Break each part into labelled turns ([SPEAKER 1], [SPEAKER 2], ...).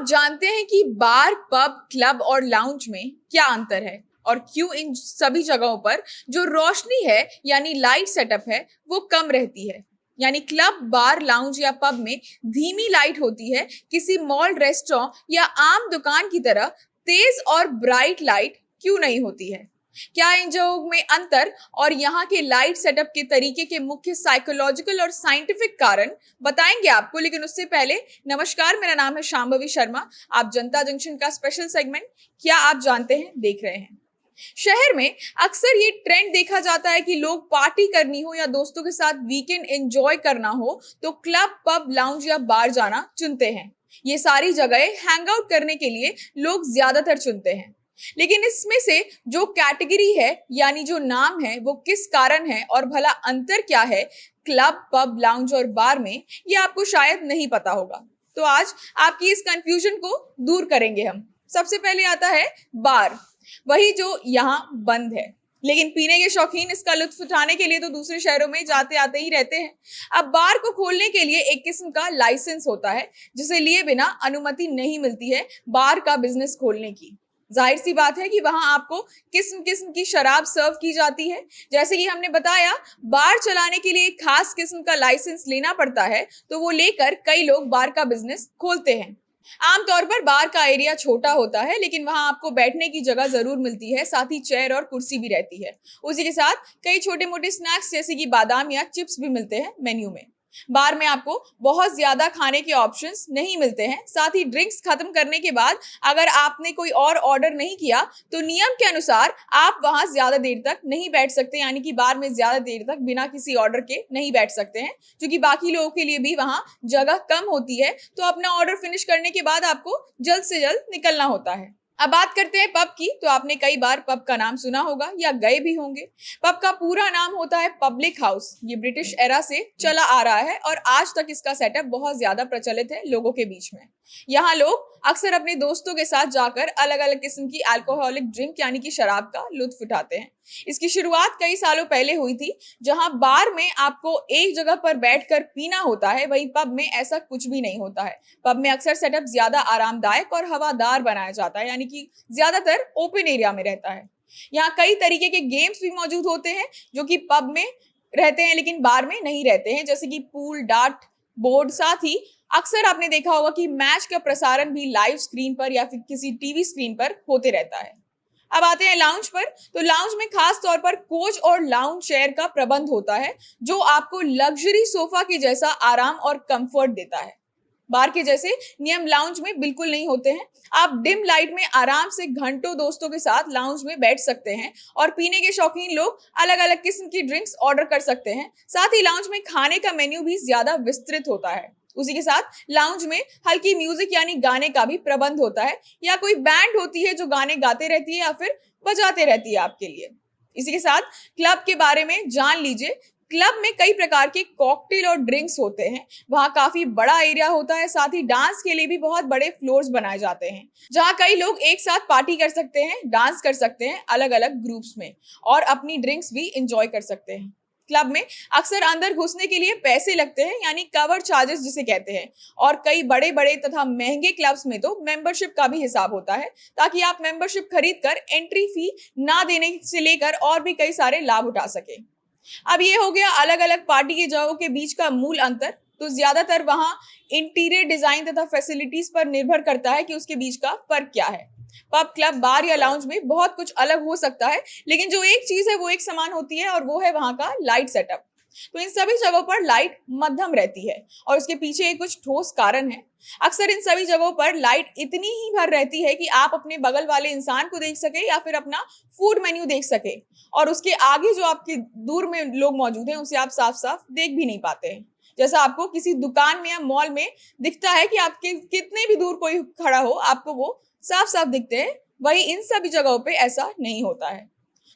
[SPEAKER 1] आप जानते हैं कि बार, पब, क्लब और लाउंज में क्या अंतर है और क्यों इन सभी जगहों पर जो रोशनी है यानी लाइट सेटअप है वो कम रहती है। यानी क्लब, बार, लाउंज या पब में धीमी लाइट होती है, किसी मॉल, रेस्टोरेंट या आम दुकान की तरह तेज और ब्राइट लाइट क्यों नहीं होती है। क्या इन जगहों में अंतर और यहाँ के लाइट सेटअप के तरीके के मुख्य साइकोलॉजिकल और साइंटिफिक कारण बताएंगे आपको। लेकिन उससे पहले नमस्कार, मेरा नाम है शांभवी शर्मा। आप जनता जंक्शन का स्पेशल सेगमेंट क्या आप जानते हैं देख रहे हैं। शहर में अक्सर ये ट्रेंड देखा जाता है कि लोग पार्टी करनी हो या दोस्तों के साथ वीकेंड एंजॉय करना हो तो क्लब, पब, लाउंज या बार जाना चुनते हैं। ये सारी जगहें हैंग आउट करने के लिए लोग ज्यादातर चुनते हैं। लेकिन इसमें से जो कैटेगरी है यानी जो नाम है वो किस कारण है और भला अंतर क्या है क्लब, पब, लाउंज और बार में, ये आपको शायद नहीं पता होगा। तो आज आपकी इस कंफ्यूजन को दूर करेंगे हम। सबसे पहले आता है बार, वही जो यहाँ बंद है, लेकिन पीने के शौकीन इसका लुत्फ उठाने के लिए तो दूसरे शहरों में जाते आते ही रहते हैं। अब बार को खोलने के लिए एक किस्म का लाइसेंस होता है जिसे लिए बिना अनुमति नहीं मिलती है बार का बिजनेस खोलने की। जाहिर सी बात है कि वहां आपको किस्म किस्म की शराब सर्व की जाती है। जैसे कि हमने बताया, बार चलाने के लिए एक खास किस्म का लाइसेंस लेना पड़ता है, तो वो लेकर कई लोग बार का बिजनेस खोलते हैं। आमतौर पर बार का एरिया छोटा होता है, लेकिन वहां आपको बैठने की जगह जरूर मिलती है, साथ ही चेयर और कुर्सी भी रहती है। उसी के साथ कई छोटे मोटे स्नैक्स जैसे कि बादाम या चिप्स भी मिलते हैं मेन्यू में। बार में आपको बहुत ज्यादा खाने के ऑप्शंस नहीं मिलते हैं। साथ ही ड्रिंक्स खत्म करने के बाद अगर आपने कोई और ऑर्डर नहीं किया तो नियम के अनुसार आप वहां ज्यादा देर तक नहीं बैठ सकते, यानी कि बार में ज्यादा देर तक बिना किसी ऑर्डर के नहीं बैठ सकते हैं, क्योंकि बाकी लोगों के लिए भी वहां जगह कम होती है। तो अपना ऑर्डर फिनिश करने के बाद आपको जल्द से जल्द निकलना होता है। अब बात करते हैं पब की। तो आपने कई बार पब का नाम सुना होगा या गए भी होंगे। पब का पूरा नाम होता है पब्लिक हाउस। ये ब्रिटिश एरा से चला आ रहा है और आज तक इसका सेटअप बहुत ज्यादा प्रचलित है लोगों के बीच में। यहाँ लोग अक्सर अपने दोस्तों के साथ जाकर अलग अलग किस्म की अल्कोहलिक ड्रिंक यानी कि शराब का लुत्फ उठाते हैं। इसकी शुरुआत कई सालों पहले हुई थी, जहां बार में आपको एक जगह पर बैठकर पीना होता है, वहीं पब में ऐसा कुछ भी नहीं होता है। पब में अक्सर सेटअप ज्यादा आरामदायक और हवादार बनाया जाता है, यानी कि ज्यादातर ओपन एरिया में रहता है। यहाँ कई तरीके के गेम्स भी मौजूद होते हैं जो कि पब में रहते हैं लेकिन बार में नहीं रहते हैं, जैसे कि पूल, डार्ट बोर्ड। साथ ही अक्सर आपने देखा होगा कि मैच का प्रसारण भी लाइव स्क्रीन पर या फिर किसी टीवी स्क्रीन पर होते रहता है। अब आते हैं लाउंज पर। तो लाउंज में खास तौर पर कोच और लाउंज चेयर का प्रबंध होता है जो आपको लग्जरी सोफा के जैसा आराम और कंफर्ट देता है। बार के जैसे नियम लाउंज में बिल्कुल नहीं होते हैं। आप डिम लाइट में आराम से घंटों दोस्तों के साथ लाउंज में बैठ सकते हैं और पीने के शौकीन लोग अलग अलग किस्म की ड्रिंक्स ऑर्डर कर सकते हैं। साथ ही लाउंज में खाने का मेन्यू भी ज्यादा विस्तृत होता है। उसी के साथ लाउंज में हल्की म्यूजिक यानी गाने का भी प्रबंध होता है, या कोई बैंड होती है जो गाने गाते रहती है या फिर बजाते रहती है आपके लिए। इसी के साथ क्लब के बारे में जान लीजिए। क्लब में कई प्रकार के कॉकटेल और ड्रिंक्स होते हैं। वहां काफी बड़ा एरिया होता है, साथ ही डांस के लिए भी बहुत बड़े फ्लोर्स बनाए जाते हैं, जहां कई लोग एक साथ पार्टी कर सकते हैं, डांस कर सकते हैं अलग अलग ग्रुप्स में और अपनी ड्रिंक्स भी इंजॉय कर सकते हैं। क्लब में अक्सर अंदर घुसने के लिए पैसे लगते हैं, यानी कवर चार्जेस जिसे कहते हैं, और कई बड़े बड़े तथा महंगे क्लब्स में तो मेंबरशिप का भी हिसाब होता है, ताकि आप मेंबरशिप खरीद कर एंट्री फी ना देने से लेकर और भी कई सारे लाभ उठा सके। अब ये हो गया अलग अलग पार्टी की जगहों के बीच का मूल अंतर। तो ज्यादातर वहां इंटीरियर डिजाइन तथा फैसिलिटीज पर निर्भर करता है कि उसके बीच का फर्क क्या है। पब, क्लब, बार या लाउंज में बहुत कुछ अलग हो सकता है, लेकिन जो एक चीज है वो एक समान होती है और वो है वहां का लाइट सेटअप। तो इन सभी जगहों पर लाइट मध्यम रहती है और उसके पीछे कुछ ठोस कारण है। अक्सर इन सभी जगहों पर लाइट इतनी ही भर रहती है कि आप अपने बगल वाले इंसान को देख सके या फिर अपना फूड मेन्यू देख सके, और उसके आगे जो आपके दूर में लोग मौजूद हैं उसे आप साफ साफ देख भी नहीं पाते हैं। जैसा आपको किसी दुकान में या मॉल में दिखता है कि आपके कितने भी दूर कोई खड़ा हो आपको वो साफ साफ दिखते हैं, वही इन सभी जगहों पे ऐसा नहीं होता है।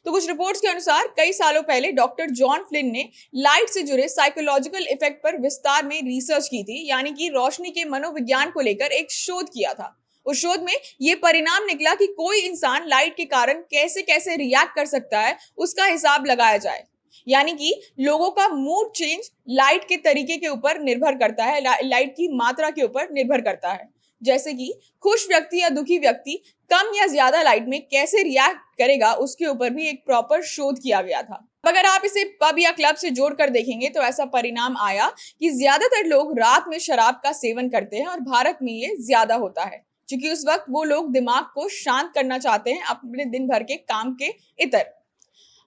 [SPEAKER 1] तो कुछ रिपोर्ट्स के अनुसार कई सालों पहले डॉक्टर जॉन फ्लिन ने लाइट से जुड़े साइकोलॉजिकल इफेक्ट पर विस्तार में रिसर्च की थी, यानी कि रोशनी के मनोविज्ञान को लेकर एक शोध किया था। उस शोध में यह परिणाम निकला कि कोई इंसान लाइट के कारण कैसे कैसे रिएक्ट कर सकता है उसका हिसाब लगाया जाए। यानी कि लोगों का मूड चेंज लाइट के तरीके के ऊपर निर्भर करता है, लाइट की मात्रा के ऊपर निर्भर करता है। जैसे कि खुश व्यक्ति या दुखी व्यक्ति कम या ज्यादा लाइट में कैसे रिएक्ट करेगा, उसके ऊपर भी एक प्रॉपर शोध किया गया था। अगर आप इसे पब या क्लब से जोड़कर देखेंगे तो ऐसा परिणाम आया कि ज्यादातर लोग रात में शराब का सेवन करते हैं और भारत में ये ज्यादा होता है, क्योंकि उस वक्त वो लोग दिमाग को शांत करना चाहते हैं अपने दिन भर के काम के इतर।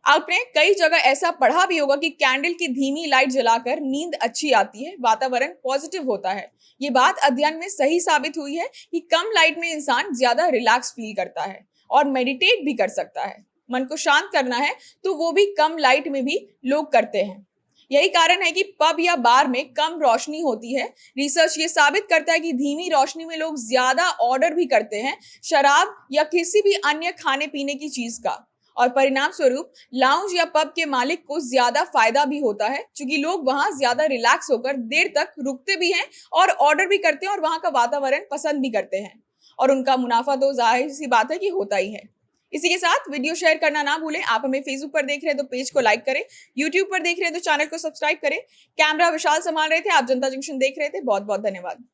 [SPEAKER 1] आपने कई जगह ऐसा पढ़ा भी होगा कि कैंडल की धीमी लाइट जलाकर नींद अच्छी आती है, वातावरण पॉजिटिव होता है। ये बात अध्ययन में सही साबित हुई है कि कम लाइट में इंसान ज्यादा रिलैक्स फील करता है और मेडिटेट भी कर सकता है। मन को शांत करना है तो वो भी कम लाइट में भी लोग करते हैं। यही कारण है कि पब या बार में कम रोशनी होती है। रिसर्च ये साबित करता है कि धीमी रोशनी में लोग ज्यादा ऑर्डर भी करते हैं शराब या किसी भी अन्य खाने पीने की चीज का, और परिणाम स्वरूप लाउंज या पब के मालिक को ज्यादा फायदा भी होता है, क्योंकि लोग वहां ज्यादा रिलैक्स होकर देर तक रुकते भी हैं और ऑर्डर भी करते हैं और वहां का वातावरण पसंद भी करते हैं, और उनका मुनाफा तो जाहिर सी बात है कि होता ही है। इसी के साथ वीडियो शेयर करना ना भूलें। आप हमें फेसबुक पर देख रहे हैं तो पेज को लाइक करें, यूट्यूब पर देख रहे हैं तो चैनल को सब्सक्राइब करें। कैमरा विशाल संभाल रहे थे, आप जनता जंक्शन देख रहे थे। बहुत बहुत धन्यवाद।